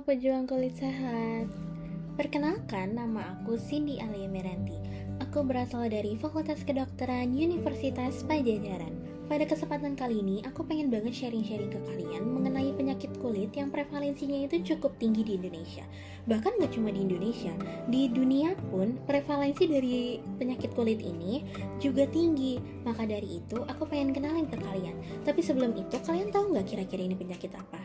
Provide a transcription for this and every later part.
pejuang kulit sehat. Perkenalkan, nama aku Cindy Alia Meranti. Aku berasal dari Fakultas Kedokteran Universitas Pajajaran. Pada kesempatan kali ini, aku pengen banget sharing-sharing ke kalian mengenai penyakit kulit yang prevalensinya itu cukup tinggi di Indonesia. Bahkan gak cuma di Indonesia, di dunia pun prevalensi dari penyakit kulit ini juga tinggi. Maka dari itu, aku pengen kenalin ke kalian. Tapi sebelum itu, kalian tahu gak kira-kira ini penyakit apa?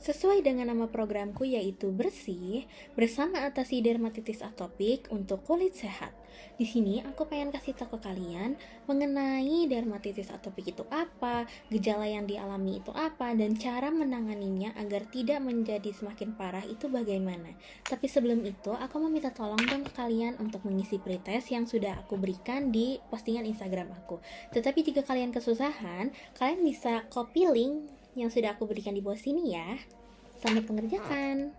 Sesuai dengan nama programku yaitu Bersih, bersama atasi dermatitis atopik untuk kulit sehat. Di sini aku pengen kasih tahu ke kalian mengenai dermatitis atopik itu apa, gejala yang dialami itu apa, dan cara menanganinya agar tidak menjadi semakin parah itu bagaimana. Tapi sebelum itu, aku mau minta tolong dong ke kalian untuk mengisi pretest yang sudah aku berikan di postingan Instagram aku. Tetapi jika kalian kesusahan, kalian bisa copy link yang sudah aku berikan di bawah sini ya. Selamat mengerjakan.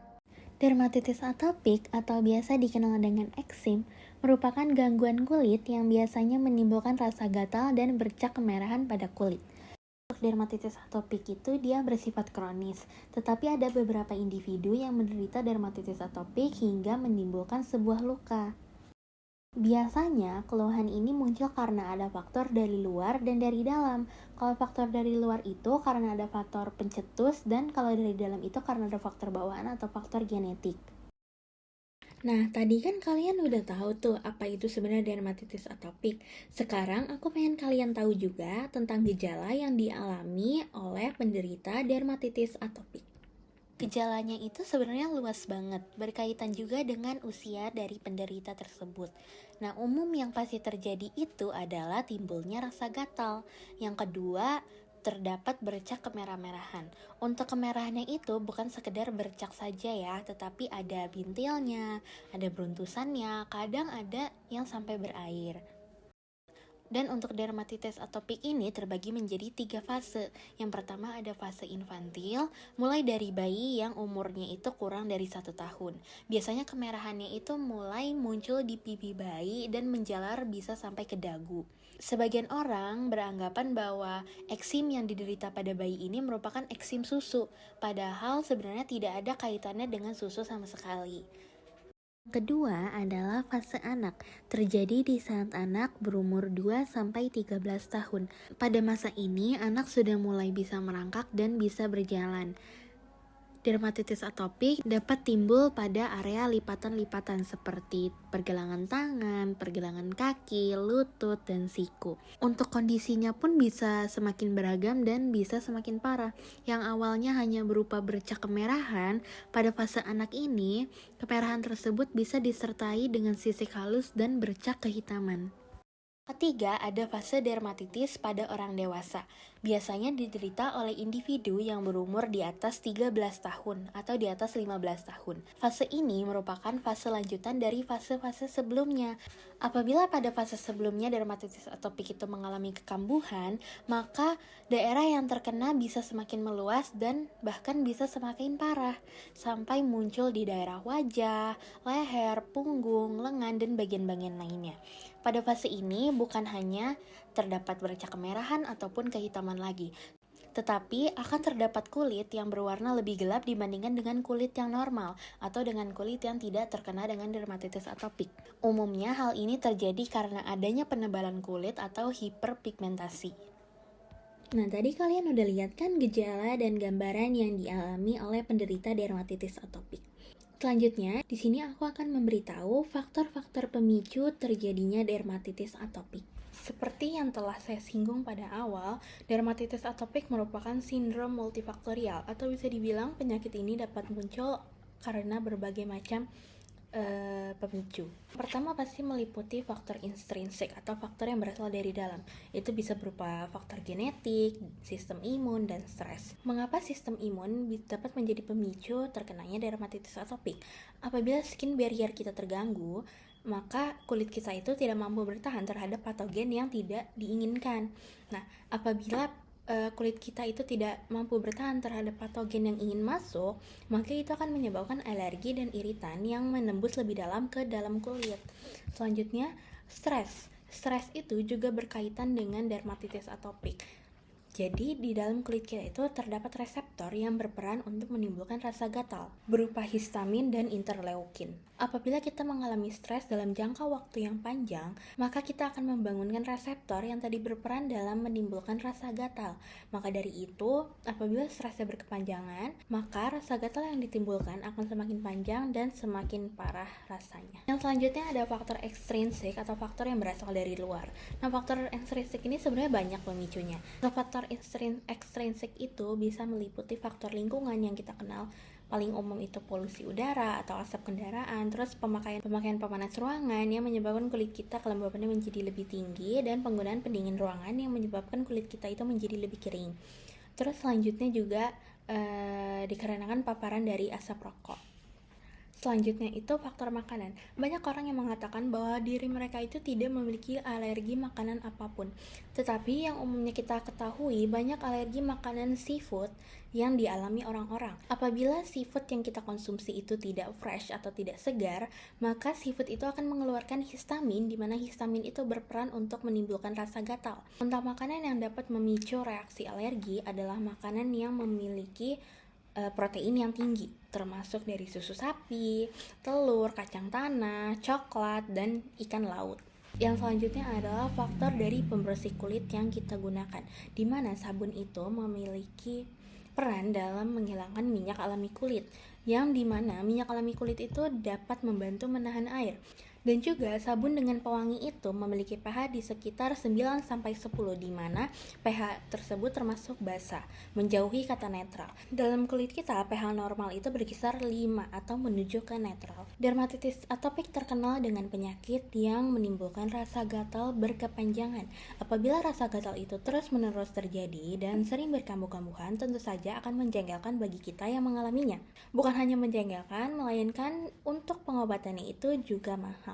Dermatitis atopik atau biasa dikenal dengan eksim merupakan gangguan kulit yang biasanya menimbulkan rasa gatal dan bercak kemerahan pada kulit. Untuk dermatitis atopik itu dia bersifat kronis, tetapi ada beberapa individu yang menderita dermatitis atopik hingga menimbulkan sebuah luka. Biasanya, keluhan ini muncul karena ada faktor dari luar dan dari dalam. Kalau faktor dari luar itu karena ada faktor pencetus, dan kalau dari dalam itu karena ada faktor bawaan atau faktor genetik. Nah, tadi kan kalian udah tahu tuh apa itu sebenarnya dermatitis atopik. Sekarang aku pengen kalian tahu juga tentang gejala yang dialami oleh penderita dermatitis atopik. Gejalanya itu sebenarnya luas banget, berkaitan juga dengan usia dari penderita tersebut. Nah, umum yang pasti terjadi itu adalah timbulnya rasa gatal. Yang kedua, terdapat bercak kemerah-merahan. Untuk kemerahannya itu bukan sekedar bercak saja ya, tetapi ada bintilnya, ada beruntusannya, kadang ada yang sampai berair. Dan untuk dermatitis atopik ini terbagi menjadi 3 fase. Yang pertama ada fase infantil, mulai dari bayi yang umurnya itu kurang dari 1 tahun. Biasanya kemerahannya itu mulai muncul di pipi bayi dan menjalar bisa sampai ke dagu. Sebagian orang beranggapan bahwa eksim yang diderita pada bayi ini merupakan eksim susu, padahal sebenarnya tidak ada kaitannya dengan susu sama sekali. Kedua adalah fase anak, terjadi di saat anak berumur 2-13 tahun. Pada masa ini, anak sudah mulai bisa merangkak dan bisa berjalan. Dermatitis atopik dapat timbul pada area lipatan-lipatan seperti pergelangan tangan, pergelangan kaki, lutut, dan siku. Untuk kondisinya pun bisa semakin beragam dan bisa semakin parah. Yang awalnya hanya berupa bercak kemerahan, pada fase anak ini, kemerahan tersebut bisa disertai dengan sisik halus dan bercak kehitaman. Ketiga, ada fase dermatitis pada orang dewasa. Biasanya diderita oleh individu yang berumur di atas 13 tahun atau di atas 15 tahun. Fase ini merupakan fase lanjutan dari fase-fase sebelumnya. Apabila pada fase sebelumnya dermatitis atopik itu mengalami kekambuhan, maka daerah yang terkena bisa semakin meluas dan bahkan bisa semakin parah, sampai muncul di daerah wajah, leher, punggung, lengan, dan bagian-bagian lainnya. Pada fase ini bukan hanya terdapat bercak kemerahan ataupun kehitaman lagi, tetapi akan terdapat kulit yang berwarna lebih gelap dibandingkan dengan kulit yang normal atau dengan kulit yang tidak terkena dengan dermatitis atopik. Umumnya hal ini terjadi karena adanya penebalan kulit atau hiperpigmentasi. Nah, tadi kalian udah lihat kan gejala dan gambaran yang dialami oleh penderita dermatitis atopik. Selanjutnya, di sini aku akan memberitahu faktor-faktor pemicu terjadinya dermatitis atopik. Seperti yang telah saya singgung pada awal, dermatitis atopik merupakan sindrom multifaktorial atau bisa dibilang penyakit ini dapat muncul karena berbagai macam pemicu. Pertama pasti meliputi faktor intrinsik atau faktor yang berasal dari dalam. Itu bisa berupa faktor genetik, sistem imun, dan stres. Mengapa sistem imun dapat menjadi pemicu terkenanya dermatitis atopik? Apabila skin barrier kita terganggu, maka kulit kita itu tidak mampu bertahan terhadap patogen yang tidak diinginkan. Nah, apabila kulit kita itu tidak mampu bertahan terhadap patogen yang ingin masuk, maka itu akan menyebabkan alergi dan iritan yang menembus lebih dalam ke dalam kulit. Selanjutnya, stres. Stres itu juga berkaitan dengan dermatitis atopik. Jadi, di dalam kulit kita itu terdapat reseptor yang berperan untuk menimbulkan rasa gatal, berupa histamin dan interleukin. Apabila kita mengalami stres dalam jangka waktu yang panjang, maka kita akan membangunkan reseptor yang tadi berperan dalam menimbulkan rasa gatal. Maka dari itu, apabila stresnya berkepanjangan, maka rasa gatal yang ditimbulkan akan semakin panjang dan semakin parah rasanya. Yang selanjutnya ada faktor ekstrinsik atau faktor yang berasal dari luar. Nah, faktor ekstrinsik ini sebenarnya banyak pemicunya. Faktor ekstrinsik itu bisa meliputi faktor lingkungan yang kita kenal, paling umum itu polusi udara atau asap kendaraan, terus pemakaian pemanas ruangan yang menyebabkan kulit kita kelembabannya menjadi lebih tinggi, dan penggunaan pendingin ruangan yang menyebabkan kulit kita itu menjadi lebih kering. Terus selanjutnya juga dikarenakan paparan dari asap rokok. Selanjutnya itu faktor makanan. Banyak orang yang mengatakan bahwa diri mereka itu tidak memiliki alergi makanan apapun. Tetapi yang umumnya kita ketahui, banyak alergi makanan seafood yang dialami orang-orang. Apabila seafood yang kita konsumsi itu tidak fresh atau tidak segar, maka seafood itu akan mengeluarkan histamin, di mana histamin itu berperan untuk menimbulkan rasa gatal. Contoh makanan yang dapat memicu reaksi alergi adalah makanan yang memiliki protein yang tinggi, termasuk dari susu sapi, telur, kacang tanah, coklat, dan ikan laut. Yang selanjutnya adalah faktor dari pembersih kulit yang kita gunakan, di mana sabun itu memiliki peran dalam menghilangkan minyak alami kulit, yang dimana minyak alami kulit itu dapat membantu menahan air. Dan juga sabun dengan pewangi itu memiliki pH di sekitar 9-10, di mana pH tersebut termasuk basa, menjauhi kata netral. Dalam kulit kita, pH normal itu berkisar 5 atau menuju ke netral. Dermatitis atopik terkenal dengan penyakit yang menimbulkan rasa gatal berkepanjangan. Apabila rasa gatal itu terus-menerus terjadi dan sering berkambuh-kambuhan, tentu saja akan menjengkelkan bagi kita yang mengalaminya. Bukan hanya menjengkelkan, melainkan untuk pengobatannya itu juga mahal.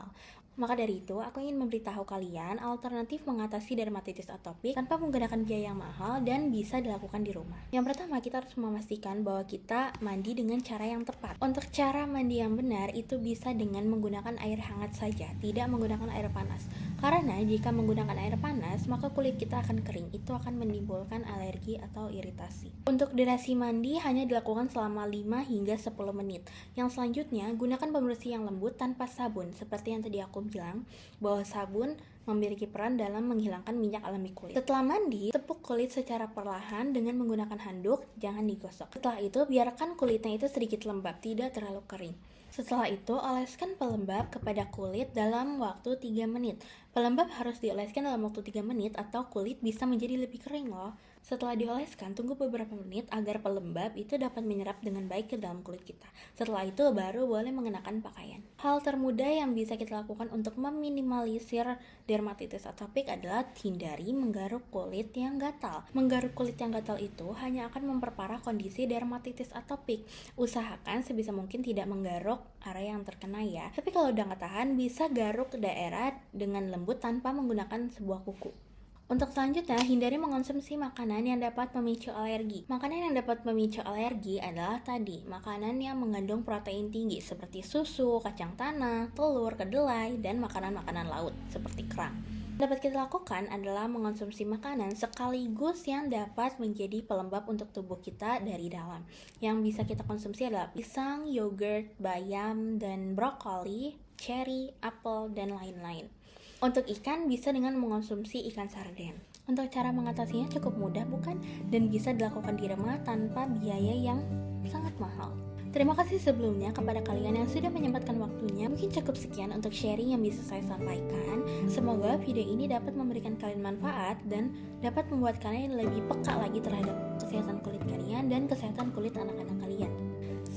Maka dari itu, aku ingin memberitahu kalian alternatif mengatasi dermatitis atopik tanpa menggunakan biaya yang mahal dan bisa dilakukan di rumah. Yang pertama, kita harus memastikan bahwa kita mandi dengan cara yang tepat. Untuk cara mandi yang benar itu bisa dengan menggunakan air hangat saja, tidak menggunakan air panas. Karena jika menggunakan air panas, maka kulit kita akan kering. Itu akan menimbulkan alergi atau iritasi. Untuk durasi mandi hanya dilakukan selama 5 hingga 10 menit. Yang selanjutnya, gunakan pembersih yang lembut tanpa sabun. Seperti yang tadi aku bilang, bahwa sabun memiliki peran dalam menghilangkan minyak alami kulit. Setelah mandi, tepuk kulit secara perlahan dengan menggunakan handuk, jangan digosok. Setelah itu, biarkan kulitnya itu sedikit lembab, tidak terlalu kering. Setelah itu, oleskan pelembab kepada kulit dalam waktu 3 menit. Pelembab harus dioleskan dalam waktu 3 menit atau kulit bisa menjadi lebih kering loh. Setelah dioleskan, tunggu beberapa menit agar pelembab itu dapat menyerap dengan baik ke dalam kulit kita. Setelah itu, baru boleh mengenakan pakaian. Hal termudah yang bisa kita lakukan untuk meminimalisir dermatitis atopik adalah hindari menggaruk kulit yang gatal. Menggaruk kulit yang gatal itu hanya akan memperparah kondisi dermatitis atopik. Usahakan sebisa mungkin tidak menggaruk area yang terkena ya. Tapi kalau udah nggak tahan, bisa garuk daerah dengan lembut tanpa menggunakan sebuah kuku. Untuk selanjutnya, hindari mengonsumsi makanan yang dapat memicu alergi. Makanan yang dapat memicu alergi adalah tadi, makanan yang mengandung protein tinggi seperti susu, kacang tanah, telur, kedelai, dan makanan-makanan laut seperti kerang. Dapat kita lakukan adalah mengonsumsi makanan sekaligus yang dapat menjadi pelembab untuk tubuh kita dari dalam. Yang bisa kita konsumsi adalah pisang, yogurt, bayam, dan brokoli, cherry, apel, dan lain-lain. Untuk ikan bisa dengan mengonsumsi ikan sarden. Untuk cara mengatasinya cukup mudah bukan? Dan bisa dilakukan di rumah tanpa biaya yang sangat mahal. Terima kasih sebelumnya kepada kalian yang sudah menyempatkan waktunya. Mungkin cukup sekian untuk sharing yang bisa saya sampaikan. Semoga video ini dapat memberikan kalian manfaat dan dapat membuat kalian lebih peka lagi terhadap kesehatan kulit kalian dan kesehatan kulit anak-anak kalian.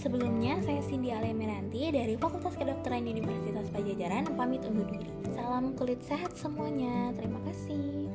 Sebelumnya, saya Cindy Alemiranti dari Fakultas Kedokteran Universitas Padjadjaran pamit undur diri. Salam kulit sehat semuanya. Terima kasih.